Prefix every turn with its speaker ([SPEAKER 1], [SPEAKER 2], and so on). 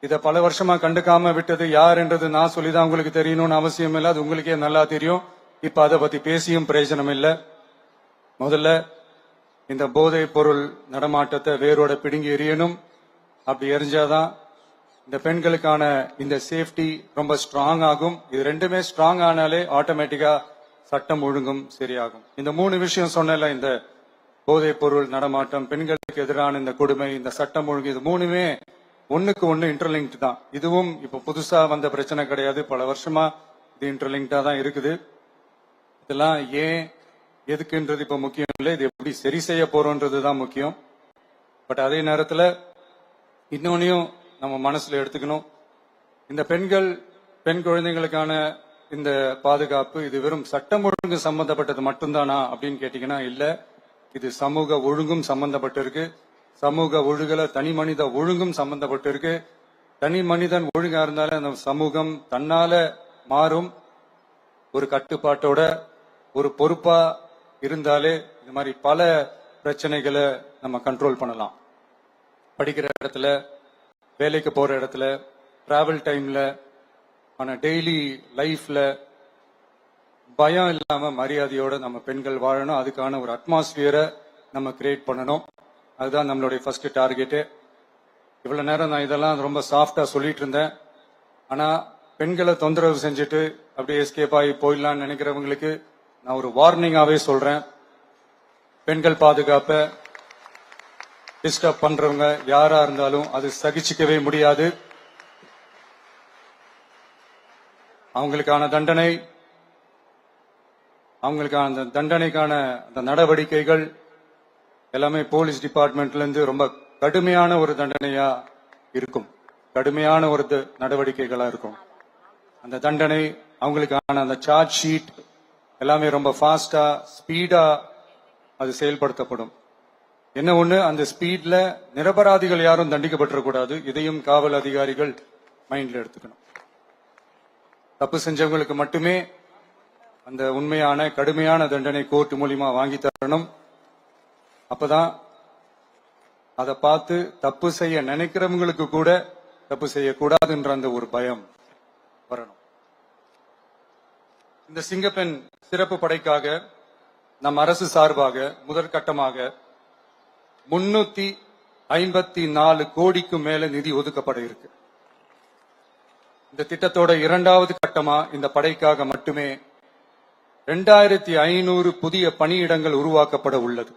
[SPEAKER 1] இத பல வருஷமா கண்டுக்காம விட்டது யார் என்றது நான் சொல்லிதான் உங்களுக்கு தெரியணும்னு அவசியம் இல்லை, அது உங்களுக்கே நல்லா தெரியும். இப்ப அதை பத்தி பேசியும் பிரயோஜனம் இல்லை. முதல்ல இந்த போதைப் பொருள் நடமாட்டத்தை வேரோட பிடுங்கி எறியணும். அப்படி எரிஞ்சாதான் இந்த பெண்களுக்கான இந்த சேஃப்டி ரொம்ப ஸ்ட்ராங் ஆகும். இது ரெண்டுமே ஸ்ட்ராங் ஆனாலே ஆட்டோமேட்டிக்கா சட்டம் ஒழுங்கும் சரியாகும். இந்த 3 விஷயம் சொன்னல, இந்த போதைப் பொருள் நடமாட்டம், பெண்களுக்கு எதிரான இந்த கொடுமை, இந்த சட்டம் ஒழுங்கு, இது 3மே ஒண்ணுக்கு ஒண்ணு இன்டர்லிங்க்ட் தான். இதுவும் இப்ப புதுசா வந்த பிரச்சனை கிடையாது, பல வருஷமா இது இன்டர்லிங்க்டா தான் இருக்குது. இதெல்லாம் ஏன் எதுக்குன்றது இப்ப முக்கியம் இல்லை, இது எப்படி சரி செய்ய போறோம்ன்றது தான் முக்கியம். பட் அதே நேரத்துல இன்னொன்னையும் நம்ம மனசுல எடுத்துக்கணும். இந்த பெண் குழந்தைகளுக்கான இந்த பாதுகாப்பு இது வெறும் சட்டம் ஒழுங்கு சம்பந்தப்பட்டது மட்டும்தானா அப்படின்னு கேட்டீங்கன்னா இல்ல, இது சமூக ஒழுங்கும் சம்பந்தப்பட்டிருக்கு. சமூக ஒழுகல தனி மனித ஒழுங்கும் சம்பந்தப்பட்டிருக்கு. தனி மனிதன் ஒழுங்கா இருந்தாலே அந்த சமூகம் தன்னால மாறும். ஒரு கட்டுப்பாட்டோட ஒரு பொறுப்பா இருந்தாலே இது மாதிரி பல பிரச்சனைகளை நம்ம கண்ட்ரோல் பண்ணலாம். படிக்கிற இடத்துல, வேலைக்கு போற இடத்துல, டிராவல் டைம்ல, ஆனா டெய்லி லைஃப்ல பயம் இல்லாம மரியாதையோட நம்ம பெண்கள் வாழணும். அதுக்கான ஒரு அட்மாஸ்பியரை நம்ம கிரியேட் பண்ணணும். அதுதான் நம்மளுடைய ஃபர்ஸ்ட் டார்கெட்டு. இவ்வளவு நேரம் நான் இதெல்லாம் ரொம்ப சாஃப்டா சொல்லிட்டு இருந்தேன். ஆனா பெண்களை தொந்தரவு செஞ்சுட்டு அப்படியே எஸ்கேப் ஆகி போயிடலாம்னு நினைக்கிறவங்களுக்கு நான் ஒரு வார்னிங்காவே சொல்றேன். பெண்கள் பாதுகாப்பை டிஸ்டர்ப் பண்றவங்க யாரா இருந்தாலும் அது சகிச்சுக்கவே முடியாது. அவங்களுக்கான தண்டனைக்கான அந்த நடவடிக்கைகள் எல்லாமே போலீஸ் டிபார்ட்மெண்ட்ல இருந்து ரொம்ப கடுமையான ஒரு தண்டனையா இருக்கும், கடுமையான ஒரு நடவடிக்கைகளா இருக்கும். அந்த தண்டனை, அவங்களுக்கான அந்த சார்ஜ் ஷீட் எல்லாமே ரொம்ப ஃபாஸ்டா ஸ்பீடா அது செயல்படுத்தப்படும். என்ன ஒண்ணு, அந்த ஸ்பீட்ல நிரபராதிகள் யாரும் தண்டிக்கப்பட்டிருக்கூடாது. இதையும் காவல் அதிகாரிகள் மைண்ட்ல எடுத்துக்கணும். தப்பு செஞ்சவங்களுக்கு மட்டுமே அந்த உண்மையான கடுமையான தண்டனை கோர்ட் மூலியமா வாங்கி தரணும். அப்பதான் அதை பார்த்து தப்பு செய்ய நினைக்கிறவங்களுக்கு கூட தப்பு செய்யக்கூடாதுன்ற அந்த ஒரு பயம் வரணும். இந்த சிங்கப்பெண் சிறப்பு படைக்காக நம் அரசு சார்பாக முதற்கட்டமாக 354 கோடிக்கு மேல நிதி ஒதுக்கப்பட இருக்கு. இந்த திட்டத்தோட 2வது கட்டமா இந்த படைக்காக மட்டுமே 2500 புதிய பணியிடங்கள் உருவாக்கப்பட உள்ளது.